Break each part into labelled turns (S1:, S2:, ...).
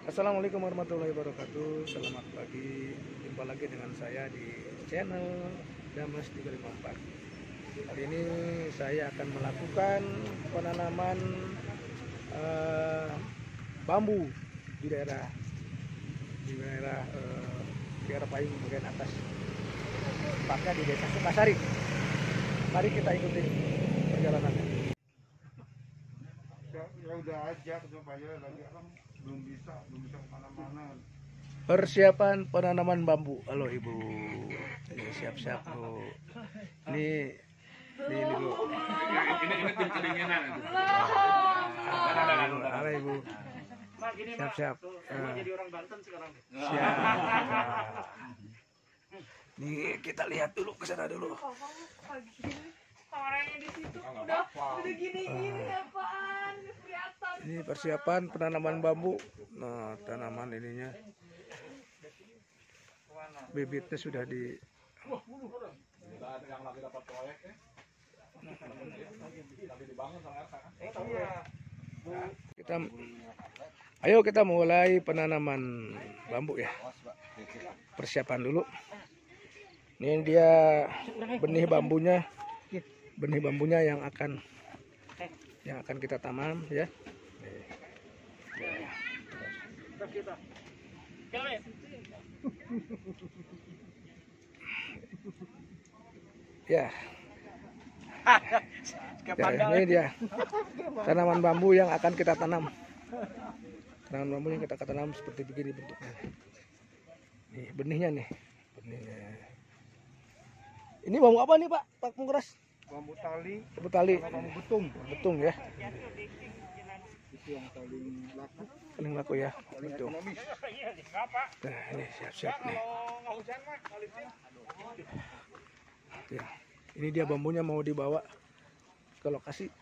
S1: Assalamualaikum warahmatullahi wabarakatuh. Selamat pagi. Jumpa lagi dengan saya di channel Damas 354. Hari ini saya akan melakukan penanaman bambu di daerah daerah Payung bagian atas, tepatnya di Desa Sukasari. Mari kita ikuti perjalanannya.
S2: Ya udah aja supaya lagi kan belum bisa kemana-mana.
S1: Persiapan penanaman bambu. Halo Ibu. Siap-siap Bu. Ini dulu.
S2: Ini tim kedinginan.
S1: Halo Ibu. Siap-siap.
S3: Jadi orang Banten sekarang.
S1: Siap. Nih kita lihat dulu ke sana dulu.
S4: Orangnya di situ udah gini-gini apaan kelihatan.
S1: Ini persiapan penanaman bambu. Nah, tanaman ininya bibitnya sudah di kita mulai penanaman bambu ya. Persiapan dulu. Ini dia benih bambunya yang akan kita tanam ya. Ya. Ya, ini dia tanaman bambu yang akan kita tanam. Tanaman bambu yang kita tanam seperti begini bentuknya. Nih benihnya nih. Benihnya. Ini bambu apa nih Pak Pengkeras?
S2: Bambu tali,
S1: Bambu tali.
S2: bambu betung.
S1: Betung ya.
S2: Itu yang paling laku,
S1: Paling laku ya.
S2: paling
S1: Betung.
S2: ekonomis.
S1: Nah, ini siap-siap nih. Ya. Ini dia bambunya mau dibawa ke lokasi.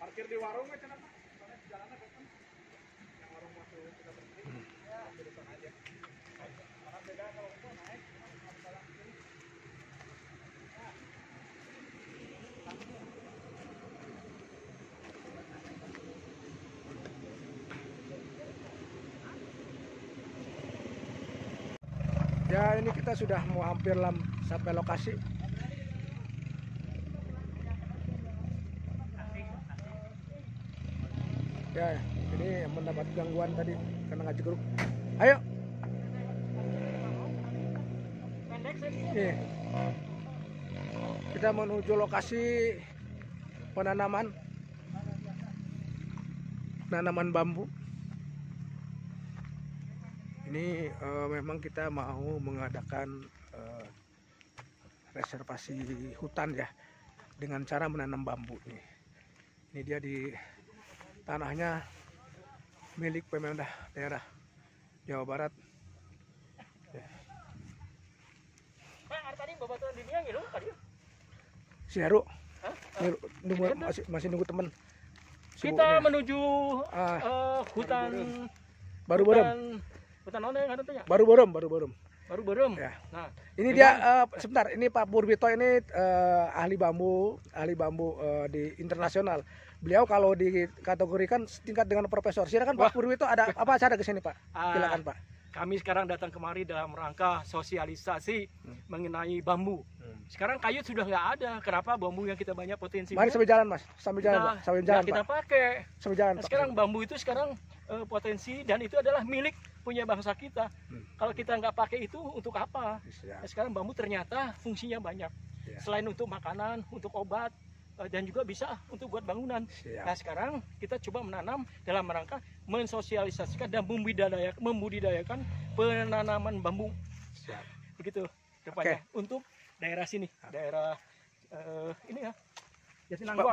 S2: Parkir di warung aja kenapa?
S1: Ya ini kita sudah mau hampir sampai lokasi. Ya ini mendapat gangguan tadi karena ngaji grup. Ayo. Nih. Kita menuju lokasi penanaman bambu. Ini memang kita mau mengadakan reservasi hutan ya dengan cara menanam bambu nih. Ini dia di tanahnya milik pemerintah daerah Jawa Barat.
S3: Pak, tadi babaturan dunia ngilu tadi.
S1: Si Heru, masih nunggu teman.
S3: Kita menuju hutan
S1: Baru Borem.
S3: Hutan mana yang ada tuh ya?
S1: Baru Borem.
S3: Baru Borem.
S1: Ya.
S3: Nah,
S1: Ini dia sebentar, ini Pak Purwito ini ahli bambu di internasional. Beliau kalau dikategorikan setingkat dengan profesor. Silakan Pak Purwito, ada apa acara ke sini Pak? Silakan Pak.
S3: kami sekarang datang kemari dalam rangka sosialisasi mengenai bambu. Sekarang kayu sudah nggak ada. Kenapa bambu yang kita banyak potensinya?
S1: Mari sambil jalan Mas, sambil jalan Pak. Sambil jalan
S3: kita
S1: Pak.
S3: pakai.
S1: Sambil jalan
S3: Nah,
S1: Pak.
S3: sekarang bambu itu potensi dan itu adalah milik punya bangsa kita. Kalau kita nggak pakai itu untuk apa? Nah, sekarang bambu ternyata fungsinya banyak.
S1: Ya.
S3: Selain untuk makanan, untuk obat, dan juga bisa untuk buat bangunan.
S1: Siap.
S3: Nah sekarang kita coba menanam dalam rangka mensosialisasikan dan membudidayakan penanaman bambu.
S1: Siap.
S3: Begitu depannya untuk daerah sini, daerah ini ya. Jatinangor.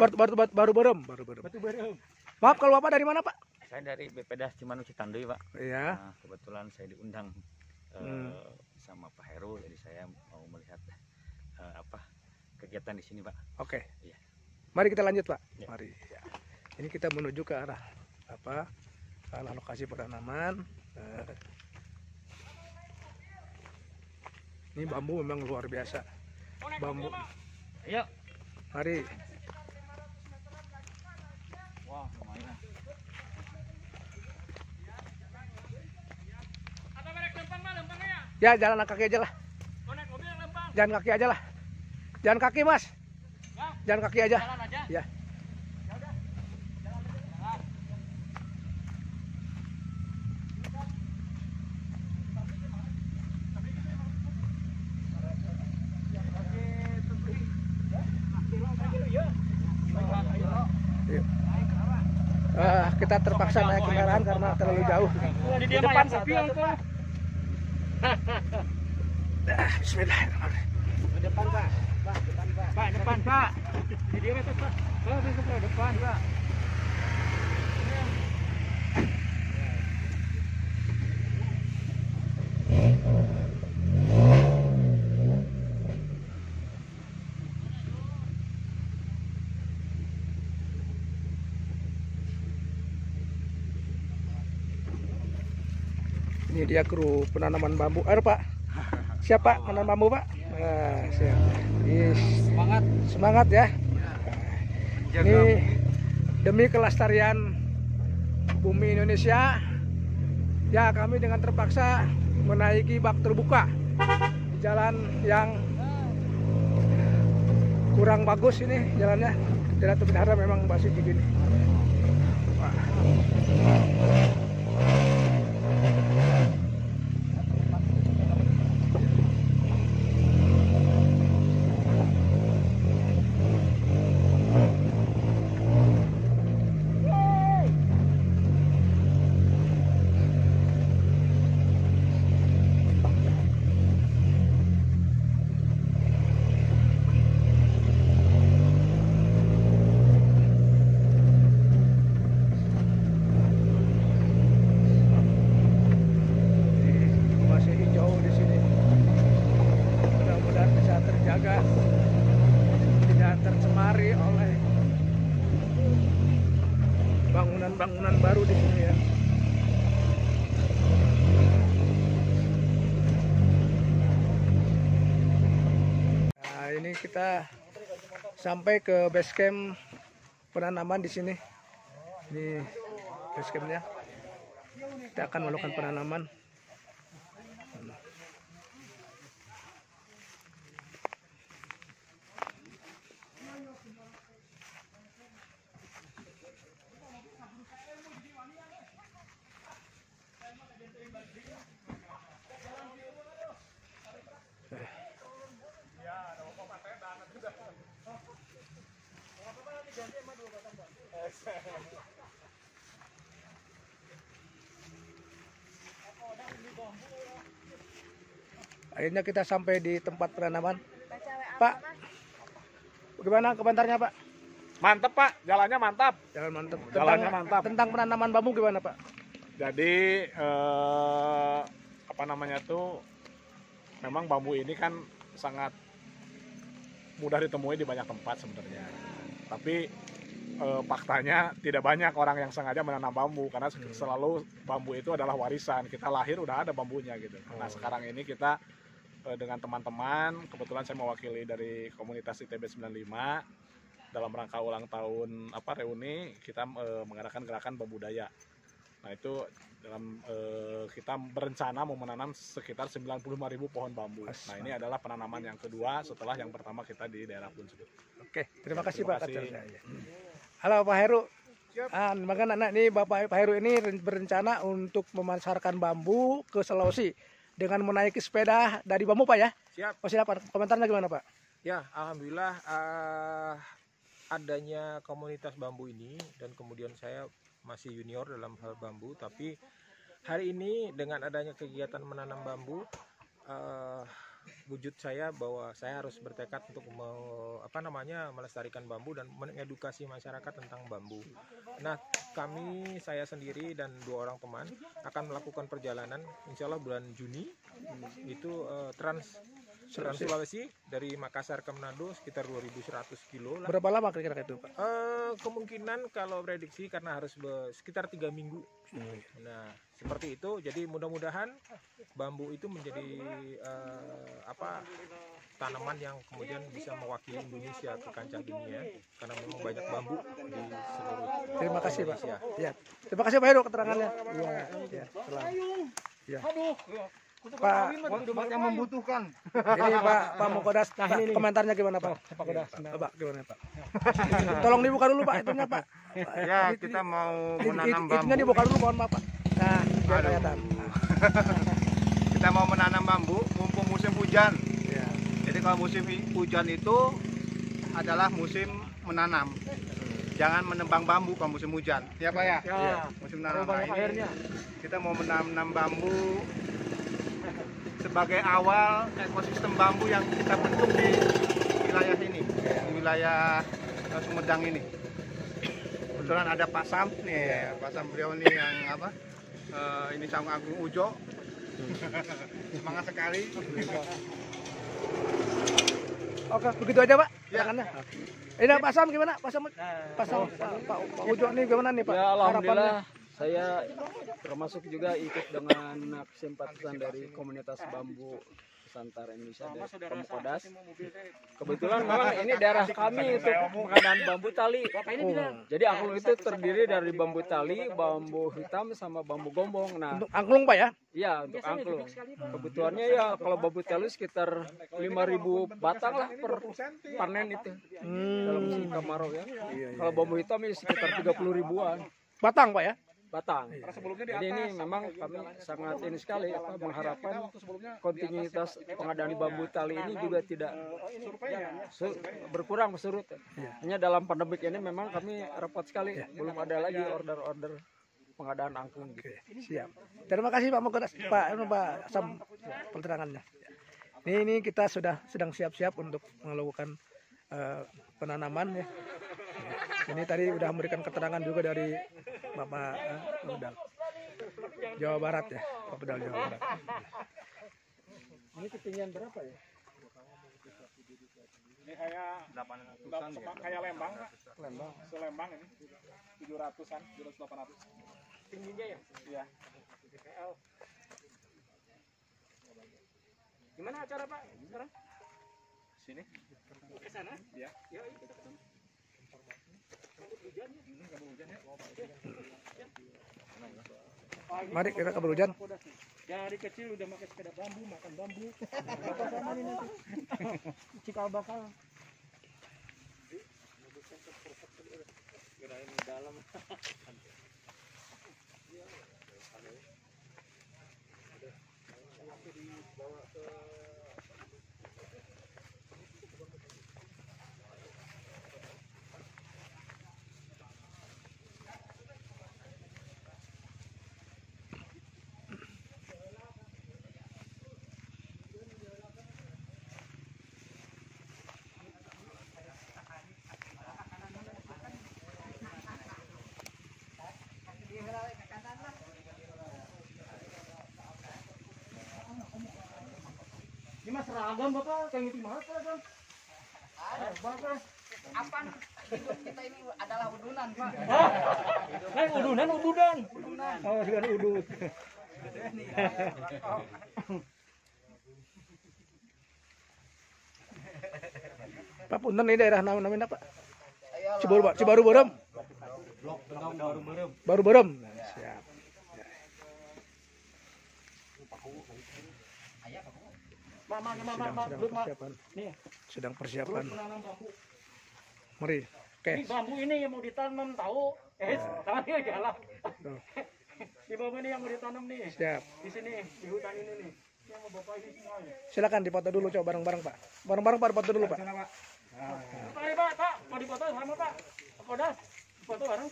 S1: Baru Borem.
S3: Batu Barem.
S1: Maaf kalau Bapak dari mana Pak?
S5: Saya dari BPDAS Cimanuk Citanduy, Pak.
S1: Iya.
S5: Nah, kebetulan saya diundang sama Pak Heru, jadi saya mau melihat kegiatan di sini, Pak.
S1: Oke.
S5: Iya.
S1: Mari kita lanjut Pak.
S5: Ya.
S1: Mari. Ya. Ini kita menuju ke arah ke arah lokasi penanaman. Ini bambu memang luar biasa. Bambu.
S5: Ayo.
S1: Mari.
S5: Wah, lumayan.
S3: Atau mereka lempang mah lempangnya.
S1: Ya jalan kaki aja lah.
S3: Naik mobil yang lempang.
S1: Jalan kaki aja lah. Jalan kaki mas.
S3: Ya.
S1: Jalan kaki aja.
S3: Jalan aja.
S1: Ya.
S3: Ya udah. Jalan aja. Jalan.
S1: Kita terpaksa naik kendaraan karena terlalu jauh.
S3: Di depan sepi uncle.
S1: Bismillahirrahmanirrahim.
S3: Depan Pak. Pak, depan Pak. Di dia itu Pak. Kalau ke depan Pak.
S1: Ini dia kru penanaman bambu. Ayo Pak. Siapa menanam bambu Pak? Nah, siap. Yes. Semangat ya. Ini demi kelestarian bumi Indonesia. Ya kami dengan terpaksa menaiki bak terbuka di jalan yang kurang bagus ini jalannya. Tidak terpelihara memang masih begini. Wah. Masih hijau di sini. Mudah-mudahan bisa terjaga, tidak tercemari oleh bangunan-bangunan baru di sini ya. Nah, ini kita sampai ke base camp penanaman di sini. Ini base campnya. Kita akan melakukan penanaman. Akhirnya kita sampai di tempat penanaman. Pak, bagaimana komentarnya Pak?
S2: Mantap Pak, jalannya mantap.
S1: Jalan mantap.
S2: Jalannya mantap.
S1: Tentang penanaman bambu gimana Pak?
S2: Jadi apa namanya tuh, memang bambu ini kan sangat mudah ditemui di banyak tempat sebenarnya. Tapi faktanya tidak banyak orang yang sengaja menanam bambu karena selalu bambu itu adalah warisan. Kita lahir udah ada bambunya gitu. Nah sekarang ini kita dengan teman-teman, kebetulan saya mewakili dari komunitas ITB 95 dalam rangka ulang tahun reuni, kita mengadakan gerakan bambu daya. Nah itu dalam kita berencana mau menanam sekitar 95.000 pohon bambu. Nah ini adalah penanaman yang kedua setelah yang pertama kita di daerah Punsudut.
S1: Oke, terima kasih
S2: Terima
S1: Pak.
S2: kasih.
S1: Halo Pak Heru. Makanya anak ini Pak Heru ini berencana untuk memasarkan bambu ke Sulawesi dengan menaiki sepeda dari bambu Pak ya?
S6: Siap.
S1: Oh, silakan. Komentarnya gimana Pak?
S6: Ya, alhamdulillah adanya komunitas bambu ini, dan kemudian saya masih junior dalam hal bambu, tapi hari ini dengan adanya kegiatan menanam bambu, wujud saya bahwa saya harus bertekad untuk melestarikan bambu dan mengedukasi masyarakat tentang bambu. Nah, saya sendiri dan 2 orang teman akan melakukan perjalanan insya Allah bulan Juni itu Trans Trans Sulawesi dari Makassar ke Manado sekitar 2.100 kilo lah.
S1: Berapa lama kira-kira itu Pak?
S6: Kemungkinan kalau prediksi karena harus sekitar 3 minggu. Nah, seperti itu. Jadi mudah-mudahan bambu itu menjadi tanaman yang kemudian bisa mewakili Indonesia ke kancah dunia karena memang banyak bambu di seluruh.
S1: Terima kasih Pak.
S6: Indonesia.
S1: Ya. Terima kasih Pak Heru keterangannya. Iya. Ya. Ya. Pak,
S7: yang membutuhkan.
S1: ini Pak Mukodas,
S3: Nah,
S1: Pak,
S3: ini.
S1: komentarnya gimana Pak? Pak Kodas, Pak gimana Pak? Tolong dibuka dulu Pak, itunya Pak.
S7: Ya, kita mau menanam
S1: Itunya
S7: bambu.
S1: dibuka dulu, mohon maaf Pak. Nah, biar
S7: Aduh.
S1: kelihatan.
S7: Kita mau menanam bambu mumpung musim hujan.
S1: Ya.
S7: Jadi kalau musim hujan itu adalah musim menanam. Jangan menebang bambu kalau musim hujan. Ya Pak ya?
S3: Ya.
S7: Musim menanam.
S3: Banyak
S7: Nah,
S3: airnya.
S7: kita mau menanam bambu sebagai awal ekosistem bambu yang kita bentuk di wilayah ini, di wilayah Sumedang ini. Kebetulan ada Pak Sam nih, Pak Sam beliau ini yang apa? Ini Sang Agung Ujo. Semangat sekali.
S1: Oke, begitu aja Pak.
S7: Ya.
S1: Keterangannya. Ini Pak Sam gimana? Pak Sam, Pak Ujo nih gimana nih Pak?
S8: Ya
S1: Harapannya?
S8: alhamdulillah saya termasuk juga ikut dengan simpatisan dari komunitas bambu Nusantara Indonesia dari Pemukodas. Kebetulan memang ini daerah kami untuk pengadaan bambu tali. Jadi angklung itu terdiri dari bambu tali, bambu hitam sama bambu gombong. Nah,
S1: Untuk angklung Pak ya?
S8: iya untuk angklung. Kebutuhannya ya kalau bambu tali sekitar 5.000 batang lah per panen itu dalam musim kemarau ya. Kalau bambu hitam ya sekitar 30 ribuan
S1: Batang Pak ya?
S8: batang. Jadi ini memang kami sangat ini sekali mengharapkan kontinuitas pengadaan bambu tali ini juga tidak berkurang surut. Hanya dalam pandemik ini memang kami repot sekali, belum ada lagi order-order pengadaan angklung gitu.
S1: Siap. Terima kasih Pak Mukodas, Pak Sam penerangannya. Ini kita sedang siap-siap untuk melakukan penanaman ya. Ini tadi udah memberikan keterangan juga dari Bapak Pedal Jawa Barat ya, Pak Pedal Jawa Barat.
S8: Ini ketinggian berapa ya?
S2: Ini kayak 800-an ya. Kayak Lembang, Pak.
S8: Lembang.
S2: Selembang ini 700-an, 700-800.
S3: Tingginya ya.
S2: Iya.
S3: Gimana acara Pak sekarang?
S2: Sini.
S3: Ke sana?
S2: Iya.
S3: Ya.
S1: Mari kita ke hujan.
S3: Dari kecil udah makan sepeda bambu, makan bambu. Bapak sama nih nanti. Cikal bakal. Ini mas seragam Bapak, kayak gitu mah seragam. Bapak.
S4: Apa hidup kita ini adalah udunan Pak.
S3: Udunan. Oh, dengan udut.
S1: Pak punten ini daerah namanya Pak? Cibaru Berem. Baru Berem. Siap. Sedang persiapan. Mari. Oke.
S3: Ini bambu ini yang mau ditanam tahu? Tangannya galak. Di bambu ini yang mau ditanam nih.
S1: Siap.
S3: Di sini, di hutan ini nih. Yang mau Bapak ini semuanya.
S1: Silakan dipoto dulu coba bareng-bareng Pak. Bareng-bareng Pak dipoto dulu Pak.
S3: Pak, mau dipoto sama Pak. Pak Kodas, foto bareng.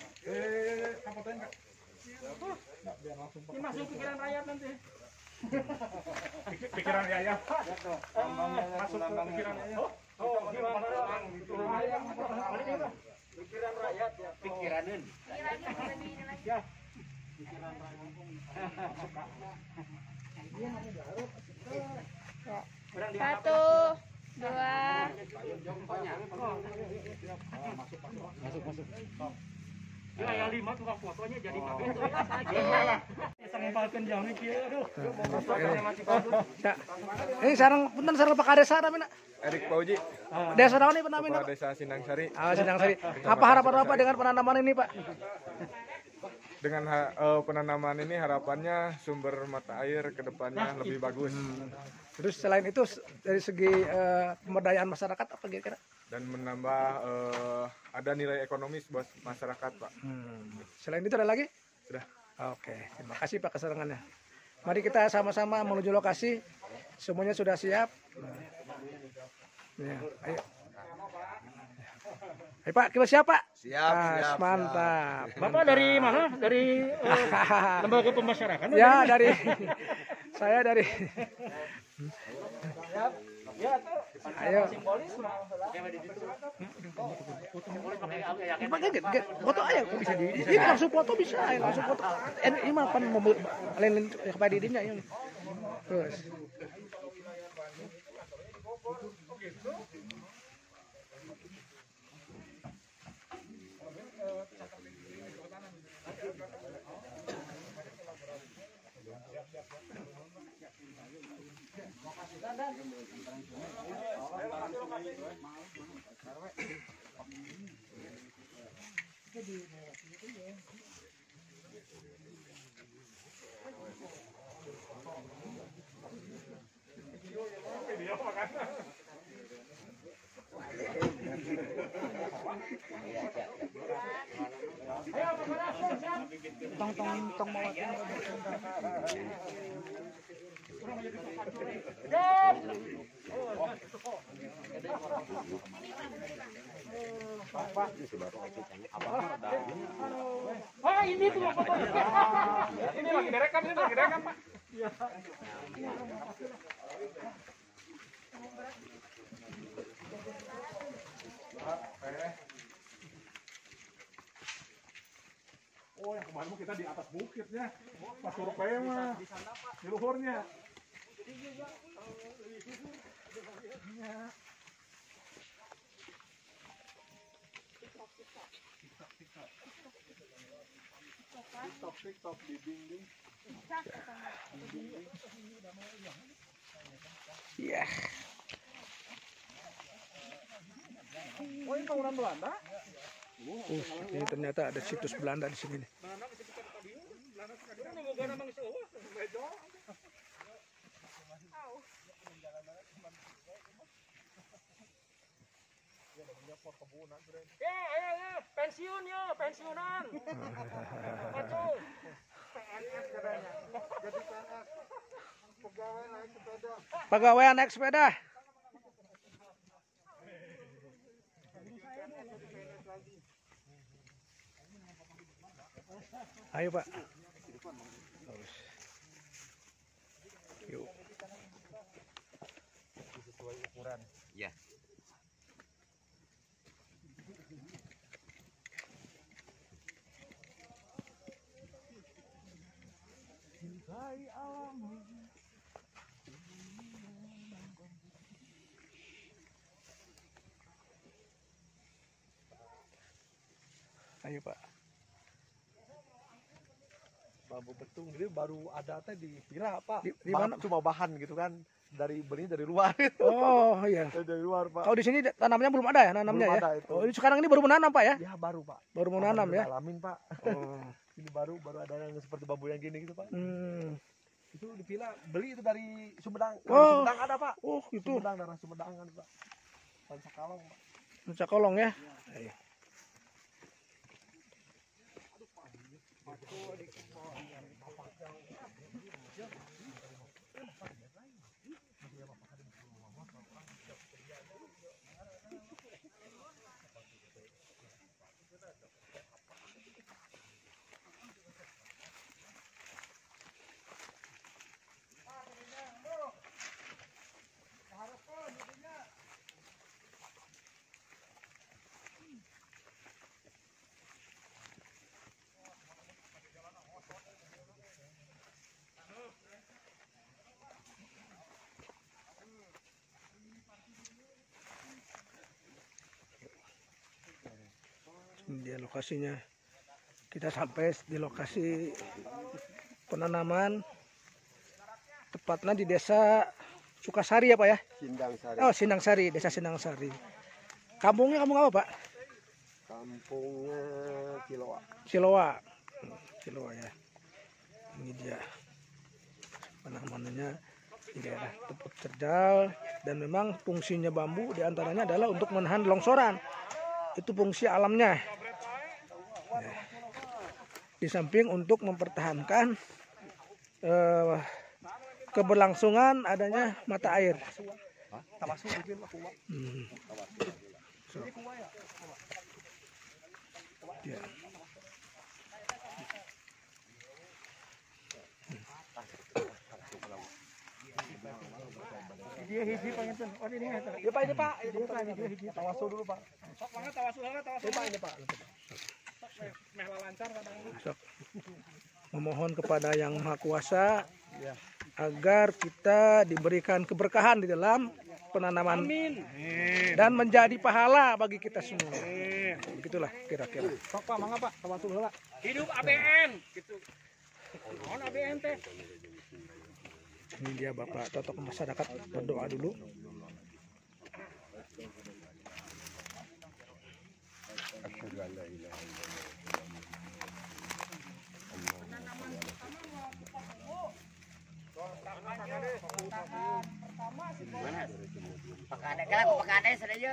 S3: Ini masuk pikiran rakyat nanti.
S2: Pikiran Yaya, Pak. Masuk ke pikiran Yaya.
S3: Oh, gimana? Pikiran rakyat ya.
S8: Pikiranin.
S3: Ya.
S9: Satu, dua.
S3: Ya, yang 5 tukang fotonya jadi pakai itu. Sangpalkeun jami kieu aduh.
S1: Ya. Ini sarang punten sareng Pak Desa namina.
S6: Erik Pauji,
S1: Desa naon nih namina?
S6: Kepala Desa Sindang Sari.
S1: Ah, sedang sari. Apa harapan Bapak dengan penanaman ini, Pak?
S6: Dengan penanaman ini harapannya sumber mata air ke depannya lebih bagus
S1: Terus selain itu dari segi pemberdayaan masyarakat apa kira-kira?
S6: dan menambah ada nilai ekonomis buat masyarakat, Pak.
S1: Selain itu ada lagi?
S6: Sudah.
S1: Oke, terima kasih Pak keserangannya. Mari kita sama-sama menuju lokasi. Semuanya sudah siap. Ya, ayo. Ayo Pak, kita siap Pak? Siap, mantap.
S3: Bapak dari mana? Dari lembaga pemasyarakatan?
S1: Ya, dari saya dari. Ayo. Foto aja, kok bisa di. Ini langsung foto bisa, langsung foto. Ini mah kan lain kepada dirinya ini. Terus. Tong mau
S3: Ah, ini tuh foto. Ini lagi direkam, Pak.
S2: Oh, yang kemarin kita di atas bukitnya. Pas survei mah di luhurnya. TikTok di dinding.
S1: Iya.
S2: Oh, ini bangunan Belanda?
S1: Ini ternyata ada situs Belanda di sini nih.
S3: Pensiun ya, pensiunan. Macul.
S1: Pegawai naik sepeda. Ayo Pak. Yuk.
S6: Sesuai ukuran.
S5: Ya.
S1: Ayo Pak.
S10: Bambu betung ini baru ada teh di Pira Pak.
S1: Di mana?
S10: Cuma bahan gitu kan, dari belinya dari luar.
S1: Oh iya.
S10: Dari luar Pak.
S1: Kalau di sini tanamnya belum ada ya, nanamnya
S10: Belum
S1: ya?
S10: ada itu.
S1: Oh, ini sekarang ini baru menanam Pak ya?
S10: Ya baru Pak.
S1: Baru menanam ya?
S10: Alamin Pak.
S1: Oh.
S10: Ini baru ada yang seperti bambu yang gini gitu Pak.
S1: Itu
S10: Di Pira beli itu dari Sumedang.
S1: Oh.
S10: Sumedang ada Pak.
S1: Oh gitu.
S10: Sumedang, daerah Sumedang kan Pak. Pancakalong Pak.
S1: Cakolong ya. Ayo. Ini dia lokasinya. Kita sampai di lokasi penanaman, tepatnya di desa Sukasari ya Pak ya?
S10: Sindangsari.
S1: Oh, Sindangsari, desa Sindangsari. Kampungnya kampung apa Pak?
S10: Kampungnya Ciloa.
S1: Ciloa. Ciloa ya. Ini dia penanamannya di daerah Teput Cerdal, dan memang fungsinya bambu diantaranya adalah untuk menahan longsoran. Itu fungsi alamnya. Ya. Di samping untuk mempertahankan keberlangsungan adanya mata air. So. Ya.
S3: Dia hiji panginten. Oh ini Pak.
S1: Ya Pak, ini Pak. Ini tawasul dulu Pak.
S3: Sok banget tawasul.
S1: Ini Pak.
S3: Meh lancar kadang.
S1: Sok. Memohon kepada Yang Maha Kuasa agar kita diberikan keberkahan di dalam penanaman.
S3: Amin.
S1: Dan menjadi pahala bagi kita semua. Begitulah kira-kira.
S3: Sok Pak, mangga Pak. Tawasul heula. Hidup ABN gitu. Mohon ABN teh.
S1: Ini dia Bapak tokoh masyarakat berdoa dulu.
S9: Pak Kades, kalau aku Pak Kades saja.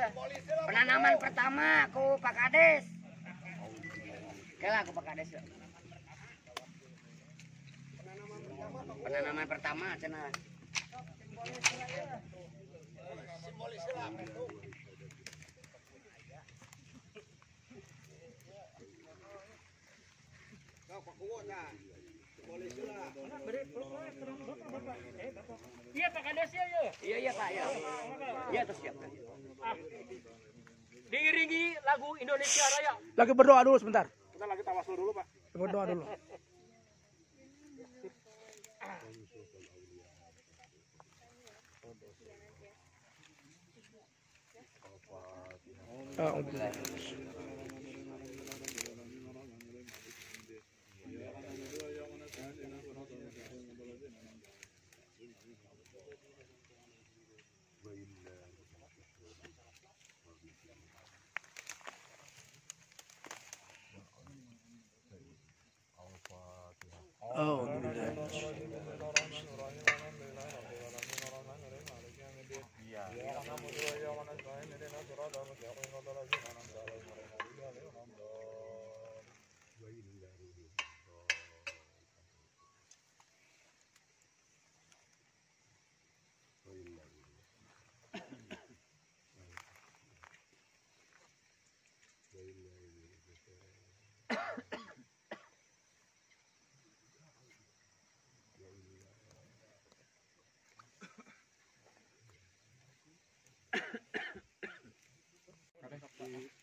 S9: Penanaman pertama aku Pak Kades. Kalau aku Pak Kades. Penanaman pertama cenah.
S3: Iya Pak Kades ya.
S9: Iya Pak ya. Iya terus siap.
S3: Diiringi lagu Indonesia Raya.
S1: Lagi berdoa dulu sebentar.
S2: Kita lagi tawasul dulu Pak.
S1: Berdoa dulu.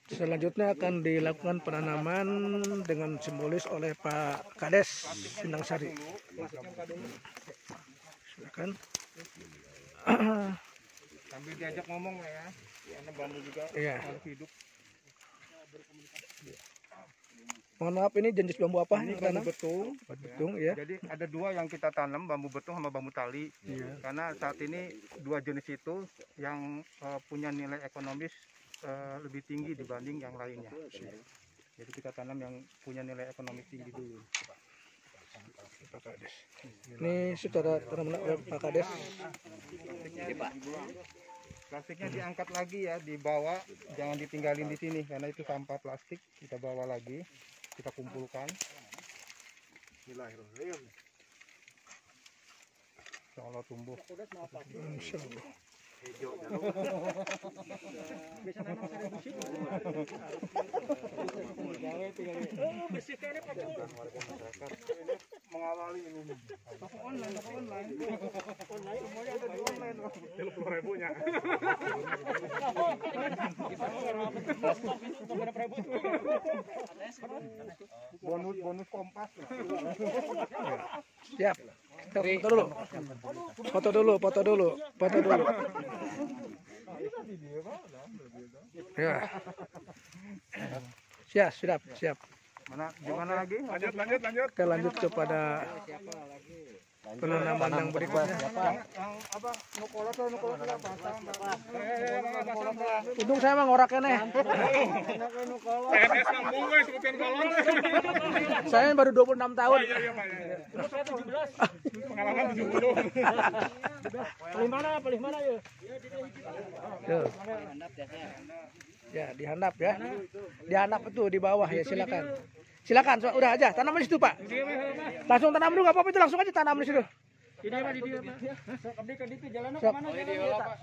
S1: Selanjutnya akan dilakukan penanaman dengan simbolis oleh Pak Kades Sindangsari. Silakan.
S7: Sambil diajak ngomong ya, karena bambu juga
S1: Iya.
S7: harus hidup.
S1: Mohon maaf, ini jenis bambu apa?
S7: Ini
S1: yang
S7: bambu
S1: tanam?
S7: betung.
S1: Betung ya.
S7: Jadi ada dua yang kita tanam, bambu betung sama bambu tali.
S1: Iya.
S7: Karena saat ini dua jenis itu yang punya nilai ekonomis lebih tinggi dibanding yang lainnya. Jadi kita tanam yang punya nilai ekonomis tinggi dulu.
S1: Pak Kades. Ini sudah tanam oleh Pak Kades.
S7: Plastiknya diangkat lagi ya, dibawa, jangan ditinggalin di sini karena itu sampah plastik. Kita bawa lagi, kita kumpulkan. Bismillahirrahmanirrahim. Insya Allah tumbuh.
S1: Insya Allah.
S7: Mengawali ini. Toko online. Semuanya ada di online.
S2: 10.000-nya.
S7: Bonus kompas.
S1: Siap. Foto dulu. Foto dulu. Ya. Siap, siap, siap.
S7: Mana gimana lagi?
S2: Lanjut.
S1: Kita lanjut kepada penanaman yang berikutnya. Untung saya mah ngorak kene.
S2: PNS kampung guys, sebutkan kolon.
S1: Saya baru 26 tahun.
S2: Iya, Pak.
S3: Saya 17.
S2: Pengalaman 70.
S3: Paling mana ya?
S1: Tuh. Ya, dihandap ya. Dihandap itu di bawah ya, silakan. Silakan, udah aja tanam di situ, Pak. Langsung tanam dulu, nggak apa-apa itu, langsung aja tanam di situ.
S3: Ini apa di dia, Pak? Sok abdi ke ditu jalanna
S1: Sok.
S3: ka mana jalan ya, Pak?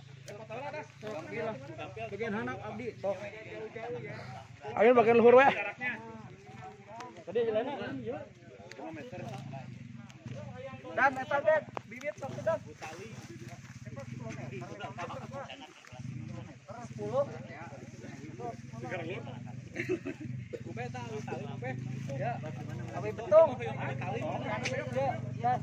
S3: Bagian handap abdi. Sok.
S1: Ayo bagian luhur we.
S3: Tadi jalanna ya.
S7: Dan eta dek bibit sok dan. Ya, tapi betung. Ya.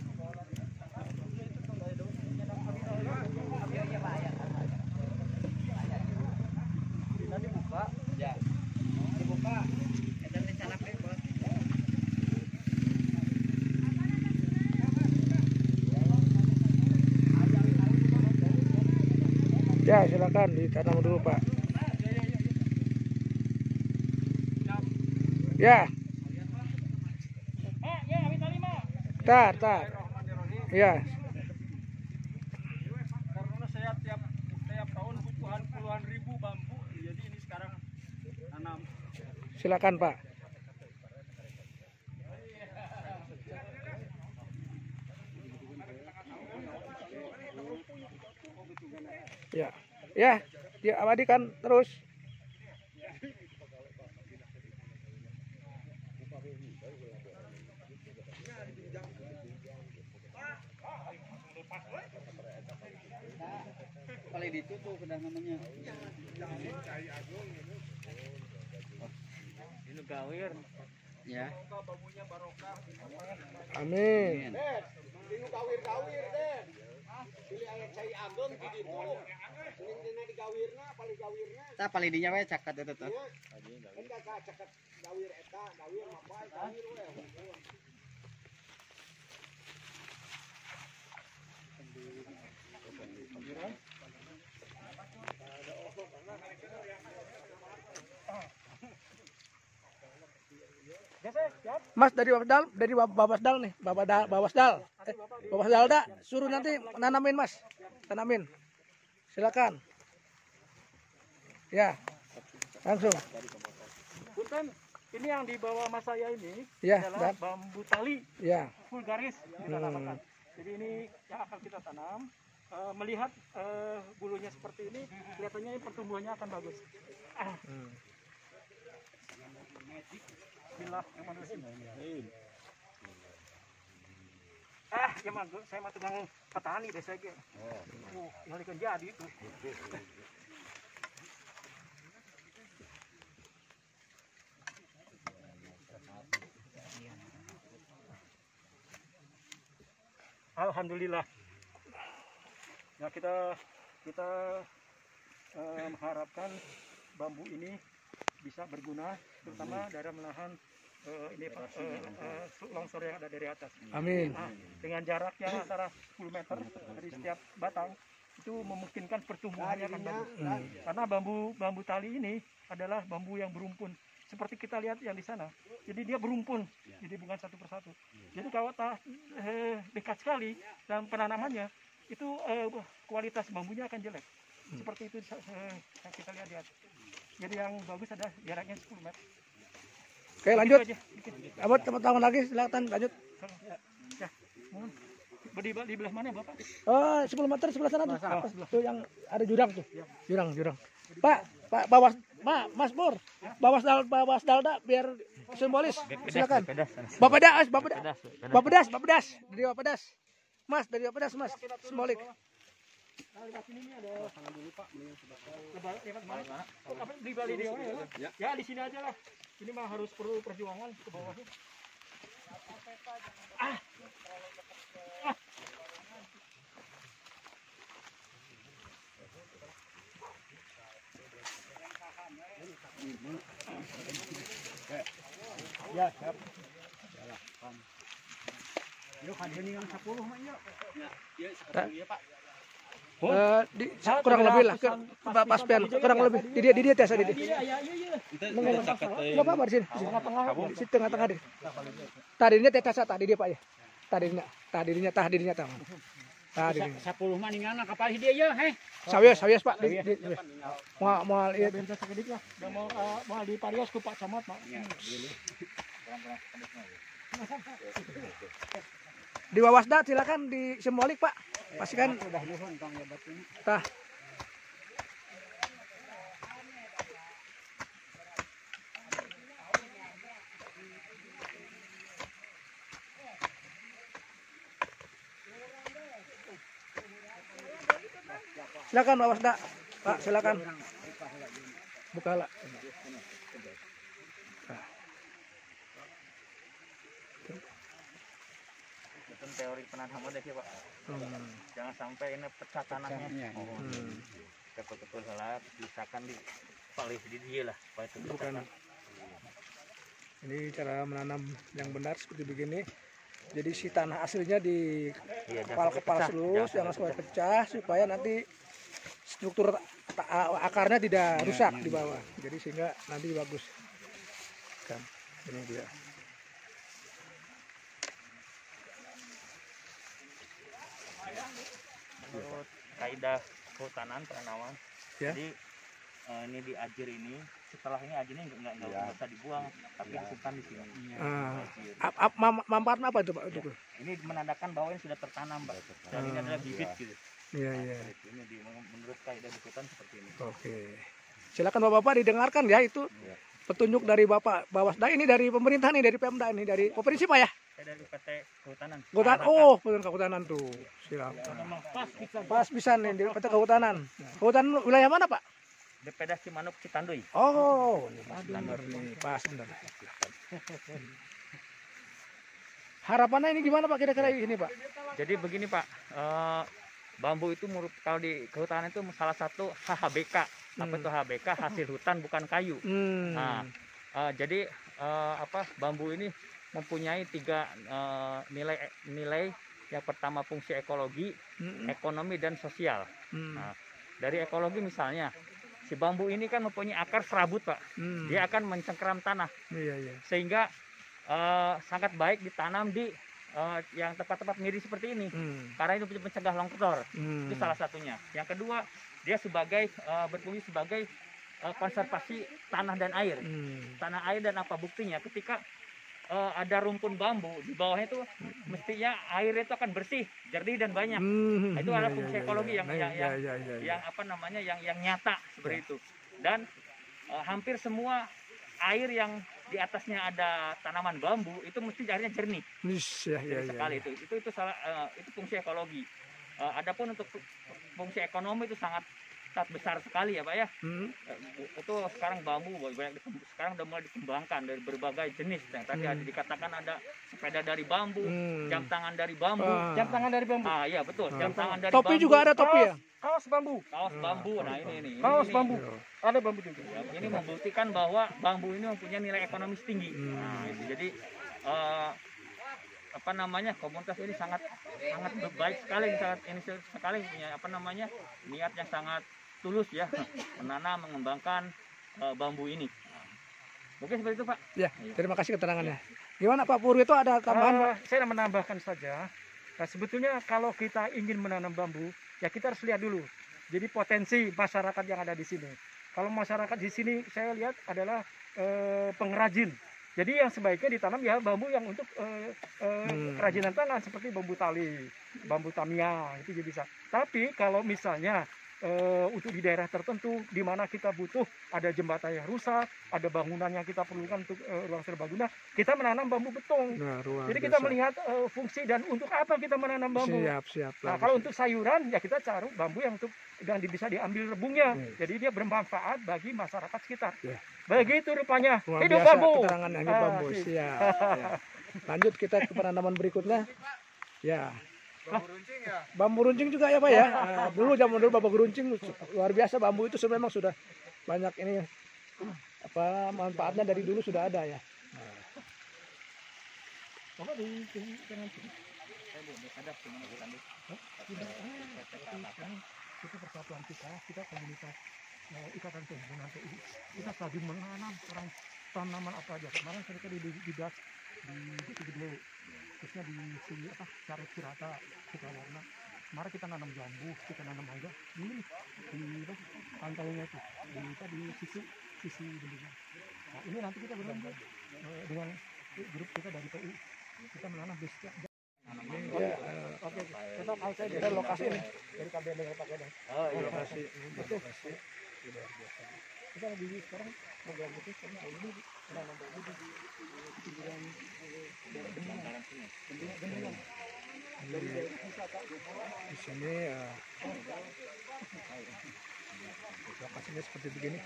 S1: Ya, silakan ditanam dulu, Pak. Ya. Tar. Ya.
S3: Karena saya tiap tahun butuhan puluhan ribu bambu, jadi ini sekarang tanam.
S1: Silakan, Pak. Ya, diabadikan terus.
S8: Paling itu tuh kedah namanya. Ini gawir. Ya.
S1: Amin.
S8: Tah paling dinya we cakat eta teh.
S1: Mas dari Babasdal nih, Babasdal. Babasdal dah, suruh nanti nanamin Mas, tanamin. Silakan. Ya, langsung.
S3: Punten, ini yang di bawah mas saya ini
S1: Ya,
S3: adalah
S1: dan
S3: bambu tali
S1: ya.
S3: full garis kita namakan. Jadi ini yang akan kita tanam. Melihat bulunya seperti ini, kelihatannya pertumbuhannya akan bagus. Bismillahirrahmanirrahim. Ya mah saya mah tukang petani deh saya. Ngalikan jadi itu. Alhamdulillah. Nah kita mengharapkan bambu ini bisa berguna, terutama dalam menahan longsor yang ada dari atas.
S1: Amin.
S3: Nah, dengan jarak yang antara 10 meter dari setiap batang itu memungkinkan pertumbuhannya akan bagus. Karena bambu tali ini adalah bambu yang berumpun. Seperti kita lihat yang di sana. Jadi dia berumpun, jadi bukan satu persatu. Jadi kalau dekat sekali dalam penanamannya, itu kualitas bambunya akan jelek. Seperti itu yang kita lihat di atas. Jadi yang bagus adalah jaraknya 10 meter.
S1: Oke, lanjut. Abad teman-teman lagi, silakan lanjut.
S3: Ya, mohon. Di belah mana Bapak?
S1: Oh, 10 meter sebelah sana tuh. Tuh yang ada jurang tuh. Jurang. Pak, Mas Pur. Babasdal dah biar simbolis. Silakan. Bapak Das. Dari Bapak Das. Mas, dari Bapak Das, Mas. Simbolik.
S3: Di balik dia ya di sini aja lah. Ini mah harus perlu perjuangan ke bawahnya.
S1: Kurang lebih lah, pas pian, kurang lebih. Di dia tes di dia. Enggak apa-apa di sini. Di tengah-tengah deh. Tadinya tes tadi dia Pak ya. Tadinya. Tadi.
S11: 10 mah ninggalna kapal dia ya, heh.
S1: Sawias Pak. Mau lihat
S3: bentar sekedik lah. Udah mau di parios ku Pak Camat, Pak.
S1: Di Wawasda silakan di Sembolik Pak. Pastikan. Tah. Silakan Wawasda. Pak, silakan. Bukalah.
S5: Teori penanaman deh Pak. Jangan sampai ini pecah tanahnya. Betul-betul salah, misalkan di palih di dia lah, supaya itu
S1: Bukan. Ini cara menanam yang benar seperti begini. Jadi si tanah aslinya di kepala selus, jangan sampai pecah supaya nanti struktur akarnya tidak rusak di bawah. Jadi sehingga nanti bagus. Kan, ini dia.
S5: Menurut kaidah kehutanan penanaman,
S1: Ya.
S5: jadi ini di ajir ini, setelah ini ajirnya nggak usah dibuang, tapi disimpan di sini.
S1: Manfaatnya apa itu Pak?
S5: Ya, ini menandakan bahwa ini sudah tertanam, Pak. Dan ini adalah bibit gitu.
S1: Iya.
S5: Ini menurut kaidah di hutan seperti ini.
S1: Oke. Silakan Bapak-bapak didengarkan ya itu petunjuk dari Bapak Bawasda ini dari pemerintah nih, dari Pemda ini, dari provinsi Pak ya.
S5: Saya dari UPT Kehutanan.
S1: Kehutanan tuh. Silakan. Pas bisa nih di UPT Kehutanan. Kehutanan wilayah mana Pak?
S5: Depeda Cimanuk Citanduy.
S1: Oh, benar nih, pas benar. Harapannya ini gimana Pak kira-kira ini Pak?
S5: Jadi begini Pak, bambu itu menurut kalau di kehutanan itu salah satu HHBK. Apa itu HBK? Hasil hutan bukan kayu. Nah, jadi bambu ini mempunyai 3 nilai. Yang pertama fungsi ekologi, ekonomi dan sosial. Nah, dari ekologi misalnya, si bambu ini kan mempunyai akar serabut Pak. Dia akan mencengkeram tanah. Sehingga sangat baik ditanam di yang tempat-tempat miring seperti ini. Karena itu mencegah longsor. Itu salah satunya. Yang kedua, dia berfungsi sebagai konservasi tanah dan air. Tanah air dan apa buktinya? Ketika ada rumpun bambu di bawahnya itu mestinya air itu akan bersih, jernih dan banyak. Itu adalah fungsi ekologi yang nyata seperti itu. Dan hampir semua air yang di atasnya ada tanaman bambu itu mesti airnya jernih. Sekali itu salah itu fungsi ekologi. Adapun untuk fungsi ekonomi itu sangat besar sekali ya Pak ya. Itu sekarang bambu sekarang udah mulai dikembangkan dari berbagai jenis. Tadi dikatakan ada sepeda dari bambu, jam tangan dari bambu.
S3: Jam tangan dari bambu.
S5: Iya betul, jam tangan dari
S1: topi
S5: bambu.
S1: Juga ada topi ya?
S3: Kaos bambu.
S5: Kaos bambu. Nah ini.
S3: Kaos bambu. Ada bambu juga.
S5: Ini membuktikan bahwa bambu ini mempunyai nilai ekonomis tinggi. Nah, itu jadi komunitas ini sangat baik sekali, punya niat yang sangat tulus ya menanam mengembangkan bambu ini. Mungkin seperti itu Pak.
S1: Ya, terima kasih keterangannya. Gimana Pak Pur, itu ada tambahan Pak?
S3: Saya menambahkan saja. Nah, sebetulnya kalau kita ingin menanam bambu, ya kita harus lihat dulu. Jadi potensi masyarakat yang ada di sini. Kalau masyarakat di sini saya lihat adalah pengrajin. Jadi yang sebaiknya ditanam ya bambu yang untuk kerajinan tangan seperti bambu tali, bambu Tamiya itu juga bisa. Tapi kalau misalnya untuk di daerah tertentu di mana kita butuh ada jembatan yang rusak, ada bangunan yang kita perlukan untuk ruang serbaguna, kita menanam bambu beton. Jadi kita melihat fungsi dan untuk apa kita menanam bambu.
S1: Siap.
S3: Nah, kalau untuk sayuran ya kita cari bambu yang untuk bisa diambil rebungnya. Jadi dia bermanfaat bagi masyarakat sekitar. Begitu rupanya. Hidup bambu.
S1: Keterangan yang bambu. Siap. Ya. Lanjut kita ke penanaman berikutnya. Ya. Bambu runcing juga ya Pak ya. Dulu zaman dulu bambu runcing luar biasa, bambu itu memang sudah banyak ini manfaatnya dari dulu sudah ada ya.
S3: Coba di kanan sini. Itu persatuan kita komunitas Ikatan Perhimpunan TI. Kita lagi menanam tanaman apa aja. Kemarin saya di das di Gede, khususnya di Caret Cirata, kita warna. Kemarin kita nanam jambu, kita nanam mangga di pantainya itu, di sisi bendungan. Nah, ini nanti kita berlanjut dengan grup kita dari TI. Kita menanam di setiap
S1: Ya,
S3: oke. Kita lokasi ini dari KBN dengan Pak Gadang.
S1: oh, iya, lokasi.
S3: Kita lagi sekarang program itu sekarang tahun ini menanam bambu di pinggiran bendungan. Dari wisata
S1: Di sini lokasinya seperti begini.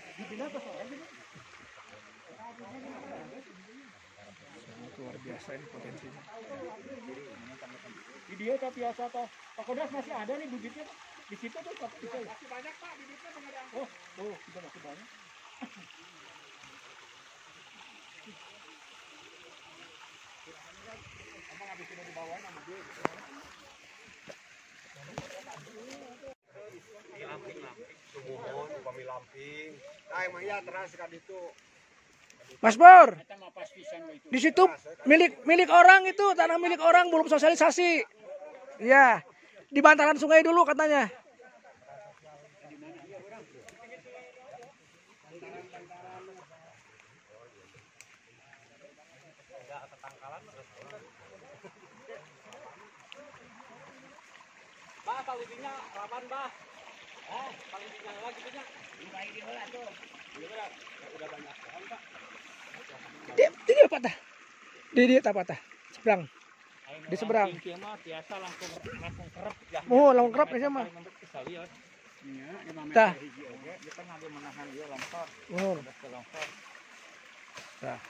S1: Sangat luar biasa ini potensinya.
S3: Di dia tapi biasa toh. Pak Kodas masih ada nih bibitnya Pak. Di situ tuh Pak. Masih banyak Pak bibitnya mengadang. Oh, kita masih banyak. Emang habis ini dibawain sama dia.
S10: Sumuhun upami lamping. Nah, emang iya terus kan itu.
S1: Mas Bor, di situ milik orang itu, tanah milik orang belum sosialisasi. Ya, di bantaran sungai dulu katanya.
S11: Bah, paling tinggal 8 bah. Paling tinggal lagi punya. Baik diolah tuh. Udah banyak pohon, Pak.
S1: Dia patah. Dia tak patah. Seberang. Di seberang.
S11: Biasa langsung kerap.
S1: Oh, langsung kerap ya sama. Tah.
S11: Dia kan ada menahan dia longsor.
S1: Oh.
S11: Longsor.
S1: Tah.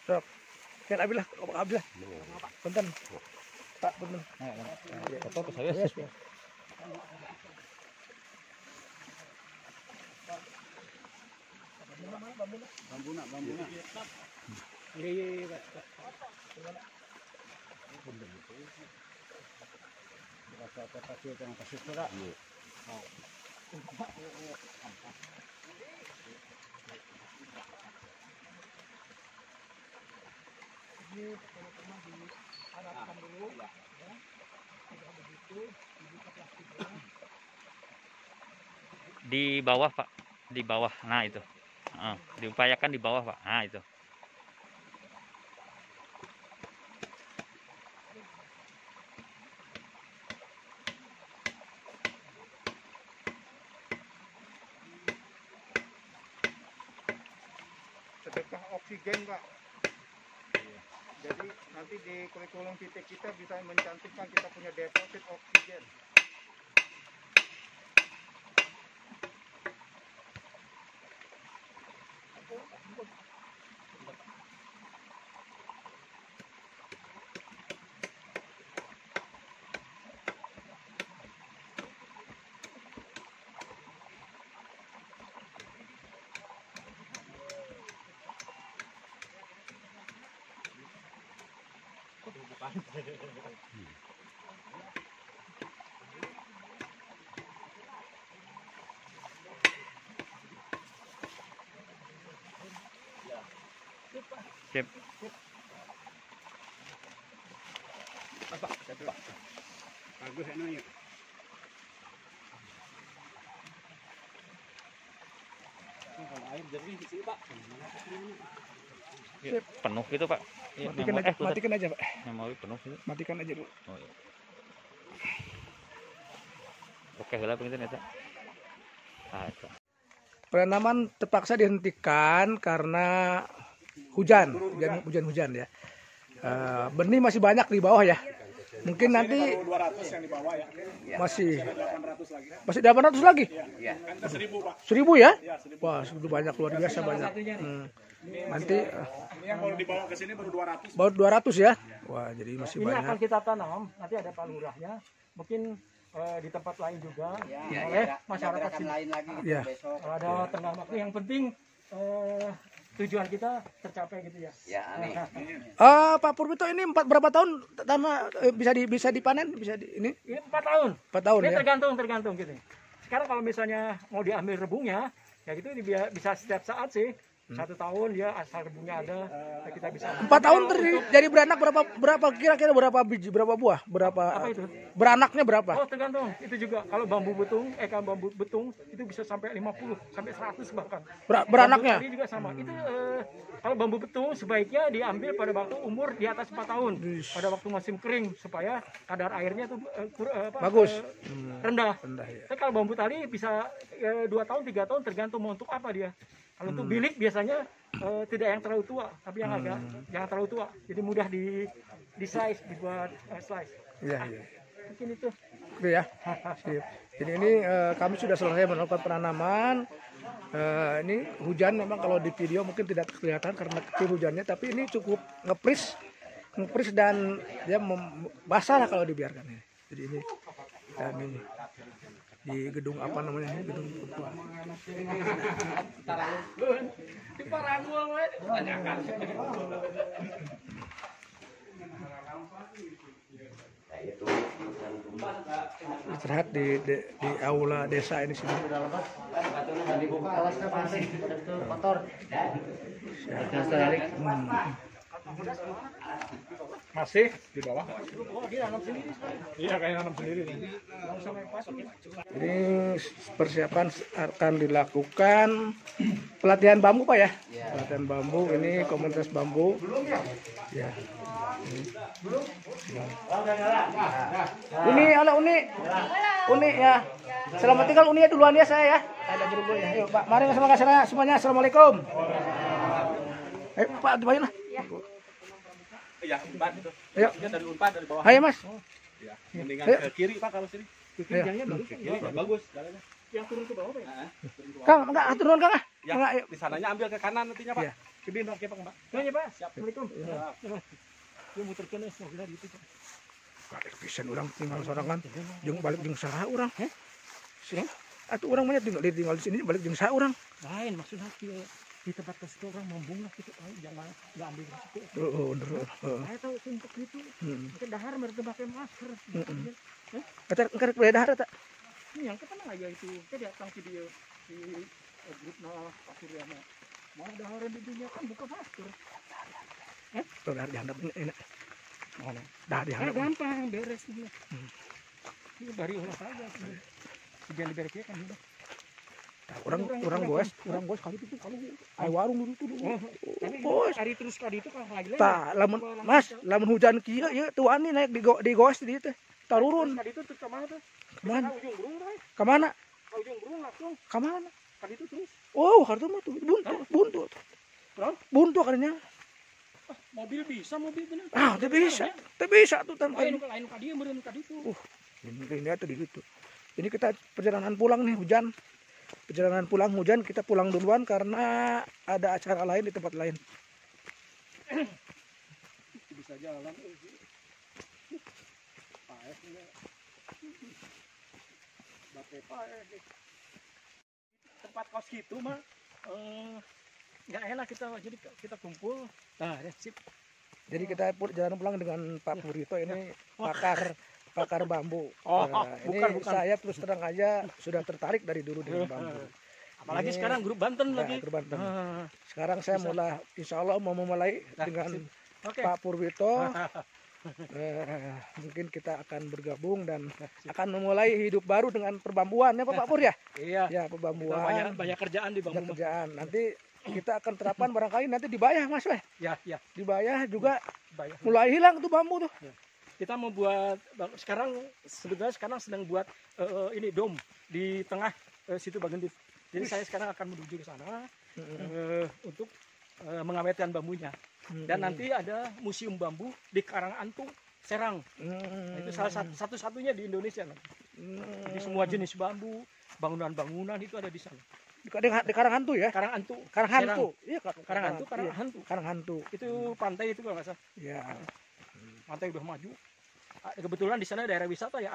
S1: Sok. Kan abilah, abilah. Punten. Pak, punten.
S5: Foto ke saya.
S1: Yes.
S11: Bambu nak.
S3: Iya, Pak.
S11: Rasa kasih yang kasih surat.
S5: Di bawah Pak, di bawah. Nah itu, diupayakan di bawah Pak. Nah itu.
S7: Sedekah oksigen Pak. Jadi nanti di kurikulum kita bisa mencantumkan kita punya deposit oksigen.
S5: Sip.
S11: Apa? Bagus enaknya. Kalau air jernih di sini, Pak.
S5: Ya, penuh gitu, Pak. Ya,
S1: Matikan aja, Pak.
S5: Memori penuh gitu.
S1: Matikan aja dulu.
S5: Oh, iya. Oke, lah pengen ya, Cak.
S1: Penanaman terpaksa dihentikan karena hujan ya. Benih masih banyak di bawah ya. Mungkin nanti
S2: 200 yang di bawah ya.
S1: masih
S2: 800 lagi.
S1: masih 800 lagi.
S2: Iya. Kan 1000, Pak.
S1: 1000 ya?
S2: Iya, 1000.
S1: Wah, sudah banyak, luar biasa banyak. Nanti
S2: Ini yang baru dibawa ke sini baru 200.
S1: baru 200 ya. Wah, jadi masih
S3: Ini akan
S1: banyak.
S3: kita tanam, nanti ada palurahnya, mungkin di tempat lain juga
S9: Ya,
S3: oleh
S9: ada
S3: masyarakat
S9: gerakan
S3: sini.
S9: lain lagi gitu
S1: Ya.
S9: besok.
S3: Ada tengah waktu yang penting tujuan kita tercapai gitu ya.
S9: Ya, amin.
S1: Pak Purwito, ini berapa tahun tanah bisa dipanen? Bisa ini?
S3: Ini 4 tahun.
S1: 4 tahun
S3: Ini
S1: ya.
S3: tergantung gitu. Sekarang kalau misalnya mau diambil rebungnya, ya gitu bisa setiap saat sih. 1 tahun ya asal rebungnya ada, kita bisa.
S1: 4 tahun jadi beranak berapa kira-kira berapa biji, berapa buah,
S3: Apa itu?
S1: beranaknya berapa?
S3: Oh, tergantung. Itu juga kalau bambu betung itu bisa sampai 50 sampai 100 bahkan.
S1: Beranaknya?
S3: Bambu tali juga sama. Itu kalau bambu betung sebaiknya diambil pada waktu umur di atas 4 tahun. Pada waktu musim kering supaya kadar airnya tuh
S1: Bagus.
S3: Rendah.
S1: Ya.
S3: Tapi kalau bambu tali bisa 2 tahun 3 tahun tergantung mau untuk apa dia. Kalau untuk bilik biasanya tidak yang terlalu tua, tapi yang agak jangan terlalu tua. Jadi mudah di slice, dibuat slice.
S1: Iya.
S3: Mungkin itu.
S1: Oke ya. Sip. Jadi ini kami sudah selesai melakukan penanaman. Ini hujan memang kalau di video mungkin tidak kelihatan karena kecil hujannya, tapi ini cukup ngepris dan dia basah lah kalau dibiarkan ini. Jadi ini dan ini di gedung apa namanya ini, gedung ketua. Istirahat di aula desa ini sini.
S2: Masih di bawah. Iya, kayak nanam sendiri.
S1: Ini persiapan akan dilakukan pelatihan bambu, Pak ya? Pelatihan bambu, ini komunitas bambu. Ya. Uni, halo Uni. Uni ya. Selamat tinggal Uni ya, duluan ya saya ya. Ada buru-buru ya. Yuk Pak, mari semuanya. Assalamualaikum. Ayo Pak, dibayar lah.
S11: Iya, Unpad itu.
S1: Ayo.
S11: Dia dari Unpad dari bawah.
S1: Ayo Mas.
S11: Ya, mendingan
S1: Ayo.
S11: ke kiri Pak kalau sini.
S3: Jalannya bagus.
S11: Ke kiri bagus jalannya.
S3: Yang turun ke bawah Pak ya?
S1: Kang, enggak turun Kang.
S11: Ya,
S1: Enggak, ayo.
S11: di sananya ambil ke kanan nantinya Pak.
S1: Iya.
S11: Gedein oke Pak, Mbak.
S3: Ya Pak. Assalamualaikum. Dia muter kene mobilnya gitu Pak.
S1: Balik pisan orang tinggal sorangan, jeung balik jeung saha urang. Sih. Atuh urang mah tinggal di sini balik jeung saha urang.
S3: Lain maksudnya di tempat ke situ orang membunga gitu, jangan nggak ambil situ. Saya tahu untuk itu. Kita dahar mereka pakai masker.
S1: Kata boleh dahar tak?
S3: Ini yang ketemu aja itu. Kita datang video di grup Pak Suryana. Mau dahar di dunia kan buka masker.
S1: Tuh dahar dihandap ini. Mana? Dahar dihandap.
S3: Gampang beres dia. Ini dari olah saja. Jangan dibereskan kan udah.
S1: Orang goes kali itu kalau ai warung dulu tuh.
S3: Bos, hari terus kali itu kalau lagi.
S1: Tah, lamun hujan kieu ieu tuh ani naik di goes di dieu teh. Tarurun.
S3: Kali itu terus kemana tuh?
S1: Kemana?
S3: Ujung Berung, Ray.
S1: Kemana?
S3: Ujung Berung langsung.
S1: Kemana?
S3: Kali itu terus.
S1: Oh, harta mah tuh buntu.
S3: Terus?
S1: Buntu kalinya.
S3: Mobil bisa, mobil bener.
S1: Itu bisa tuh tanpa
S3: Lain ka dia, meureun ka ditu.
S1: ini tuh di situ. Ini kita perjalanan pulang nih, hujan. Perjalanan pulang hujan, kita pulang duluan karena ada acara lain di tempat lain.
S3: Bisa jalan. Tempat kos gitu mah nggak enak kita kumpul. Nah, ya, sip.
S1: Jadi kita jalan pulang dengan Pak Purito ini pakar bambu. Ini
S3: bukan.
S1: saya terus terang aja sudah tertarik dari dulu dengan bambu.
S3: Apalagi
S1: Ini,
S3: sekarang grup Banten lagi.
S1: Grup Banten. Sekarang saya mulai, insya Allah mau memulai dengan Pak Purwito. Mungkin kita akan bergabung dan akan memulai hidup baru dengan perbambuan ya Pak Pur ya.
S3: Iya.
S1: Ya perbambuan.
S3: Banyak kerjaan di bambu.
S1: Kerjaan. Nanti kita akan terapkan barangkali nanti di Bayah Mas Weh.
S3: Ya.
S1: Di Bayah juga mulai hilang tuh bambu tuh.
S3: Ya. Kita mau buat sebetulnya sekarang sedang buat ini dom di tengah situ Bagendit. Jadi saya sekarang akan menuju ke sana untuk mengawetkan bambunya. Dan nanti ada museum bambu di Karangantu, Serang. Nah, itu salah satu-satunya di Indonesia. Jadi semua jenis bambu, bangunan-bangunan itu ada di sana.
S1: Di Karangantu ya?
S3: Karangantu.
S1: Iya, Karangantu.
S3: Itu pantai itu kalau nggak salah.
S1: Iya.
S3: Pantai udah maju. Kebetulan di sana daerah wisata ya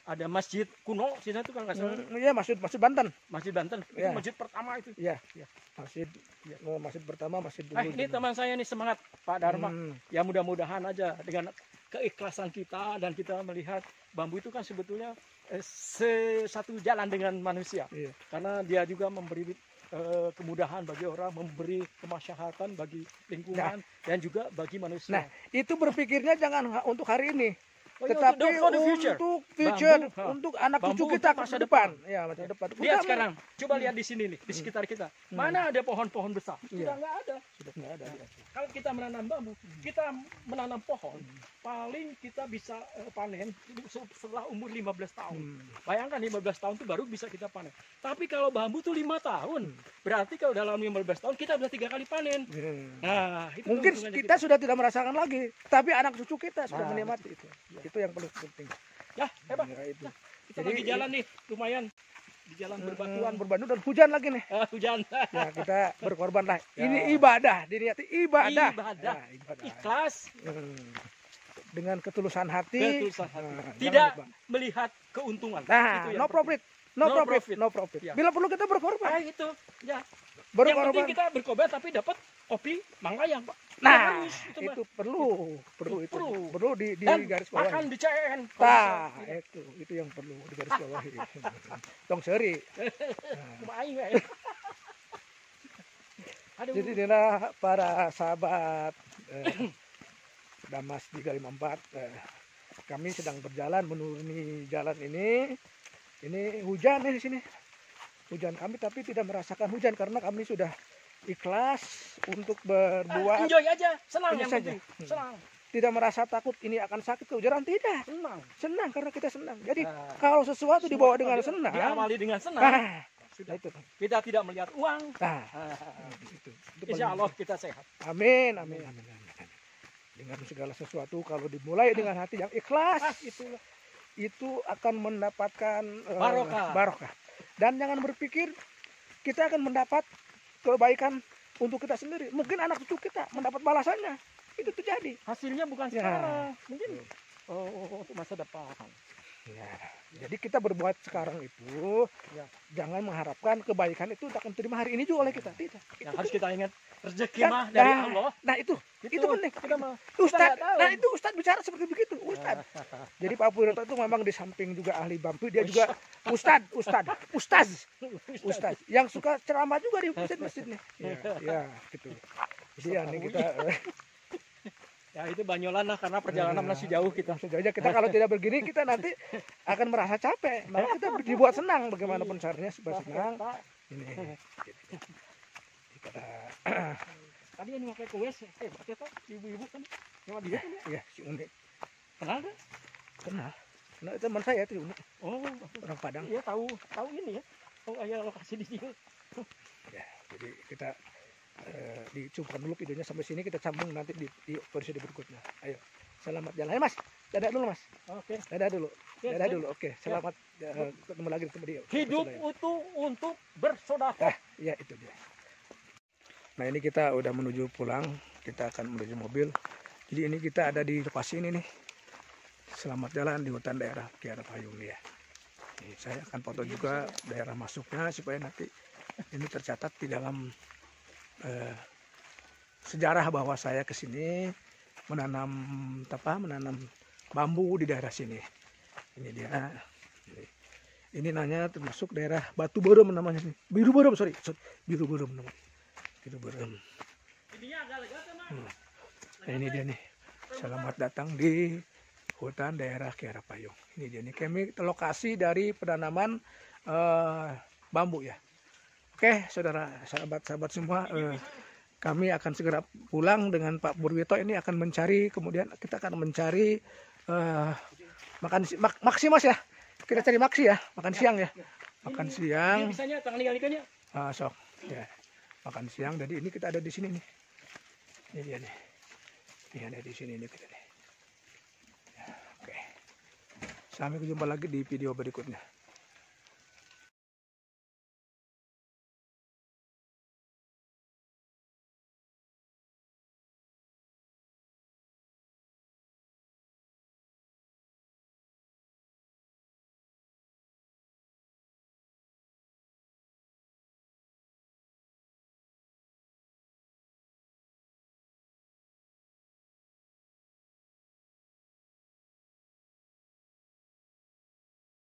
S3: ada masjid kuno di sana itu kan nggak salah.
S1: Iya, masjid Banten.
S3: Masjid Banten. Itu masjid pertama itu.
S1: Iya. Masjid pertama, masjid dulu.
S3: Ini teman saya nih semangat Pak Dharma. Ya mudah-mudahan aja dengan keikhlasan kita dan kita melihat bambu itu kan sebetulnya satu jalan dengan manusia.
S1: Iya.
S3: Karena dia juga memberi kemudahan bagi orang, memberi kemaslahatan bagi lingkungan dan juga bagi manusia.
S1: Nah, itu berpikirnya jangan untuk hari ini.
S3: Iya,
S1: Tetapi
S3: untuk
S1: future,
S3: bambu,
S1: untuk anak
S3: bambu
S1: cucu kita
S3: masa
S1: ke depan. Ya, masa depan.
S3: Lihat sekarang, coba lihat di sini nih, di sekitar kita. Mana ada pohon-pohon besar? Sudah nggak ada.
S1: Sudah nggak ada.
S3: Kalau kita menanam bambu, kita menanam pohon, paling kita bisa panen setelah umur 15 tahun. Bayangkan 15 tahun itu baru bisa kita panen. Tapi kalau bambu tuh 5 tahun, berarti kalau dalam 15 tahun kita sudah 3 kali panen. Nah, itu
S1: mungkin kita sudah tidak merasakan lagi, tapi anak cucu kita sudah menikmati itu. Itu yang paling penting.
S3: Ya, hebat.
S1: Itu.
S3: Kita lagi jalan nih, lumayan. Di jalan
S1: berbatu dan hujan lagi nih.
S3: Hujan.
S1: Ya, kita berkorban lah. Ini ibadah, diniati ibadah.
S3: Ibadah. Ikhlas.
S1: Dengan ketulusan hati.
S3: Tidak melihat keuntungan.
S1: Nah, no profit. No profit.
S3: Ya.
S1: Bila perlu kita berkorban.
S3: Itu. Ya.
S1: Berkorban.
S3: Yang penting kita berkorban tapi dapat kopi Manggayang, Pak.
S1: Nah, itu perlu di garis bawah.
S3: Makan di CN.
S1: Nah, itu yang perlu di garis bawah. Tong seri. Jadi inilah para sahabat Damas 354. Kami sedang berjalan menuruni jalan ini. Ini hujan di sini. Hujan kami tapi tidak merasakan hujan karena kami sudah ikhlas untuk berbuat.
S3: Enjoy aja, senang
S1: yang
S3: saja. Senang.
S1: Tidak merasa takut ini akan sakit kehujanan, tidak. Senang karena kita senang. Jadi kalau sesuatu dibawa dengan senang,
S3: diawali dengan senang.
S1: Sudah itu.
S3: Kita tidak melihat uang.
S1: Itu
S3: Insya Allah kita sehat.
S1: Amin. Dengan segala sesuatu kalau dimulai dengan hati yang ikhlas, itu akan mendapatkan barokah. Dan jangan berpikir kita akan mendapat kebaikan untuk kita sendiri. Mungkin anak cucu kita mendapat balasannya. Itu terjadi.
S3: Hasilnya bukan sekarang. Mungkin untuk masa depan.
S1: Ya, jadi kita berbuat sekarang itu jangan mengharapkan kebaikan itu akan terima hari ini juga oleh kita. Tidak.
S3: Yang harus kita ingat rezeki mah dari Allah.
S1: Nah itu penting. Itu Ustadz bicara seperti begitu. Ustadz. Jadi Pak Purito itu memang di samping juga ahli bambu, dia juga ustaz yang suka ceramah juga di masjid-masjidnya. Ya, gitu. Jadi ini kita
S3: ya itu banyolan lah karena perjalanan masih jauh kita.
S1: Kita kalau tidak begini kita nanti akan merasa capek. Maka kita dibuat senang bagaimanapun caranya supaya senang. Ini.
S3: Tadi yang pakai kues hebat ya Pak, ibu-ibu kan. Yang dia kan.
S1: Iya, si Unik.
S3: Kenal kan?
S1: Kenal. Nah, itu teman saya itu Unik.
S3: Oh,
S1: orang Padang.
S3: Iya tahu ini ya. Oh, ayah lokasi di sini.
S1: Ya, jadi kita dicukupkan dulu videonya sampai sini, kita sambung nanti di episode berikutnya. Ayo, selamat jalan. Ayo Mas, dadah dulu Mas.
S3: Oke.
S1: Dadah dulu. Dadah dulu. Oke, selamat ketemu lagi di video.
S3: Hidup itu untuk bersedekah.
S1: Iya itu dia. Nah ini kita udah menuju pulang, kita akan menuju mobil. Jadi ini kita ada di lokasi ini nih. Selamat jalan di hutan daerah Kiara Payung ya. Nih, saya akan foto juga daerah masuknya supaya nanti ini tercatat di dalam sejarah bahwa saya kesini menanam bambu di daerah sini. Ini dia. Ini nanya termasuk daerah Batu Berem namanya nih. Biru Berem, sorry. Biru Berem namanya. Biru Berem. Nah, ini dia nih. Selamat datang di hutan daerah Kiara Payung. Ini dia nih. Kami lokasi dari penanaman bambu ya. Oke, saudara, sahabat-sahabat semua, kami akan segera pulang dengan Pak Burwito. Ini akan mencari, kemudian kita akan mencari maksi Mas ya. Kita cari maksi ya, makan siang ya. Makan siang.
S3: Bisanya tangan ikan-ikannya.
S1: Sok ya. Makan siang. Jadi ini kita ada di sini nih. Ini dia nih. Ini ada di sini nih kita nih. Ya, oke. Sampai jumpa lagi di video berikutnya.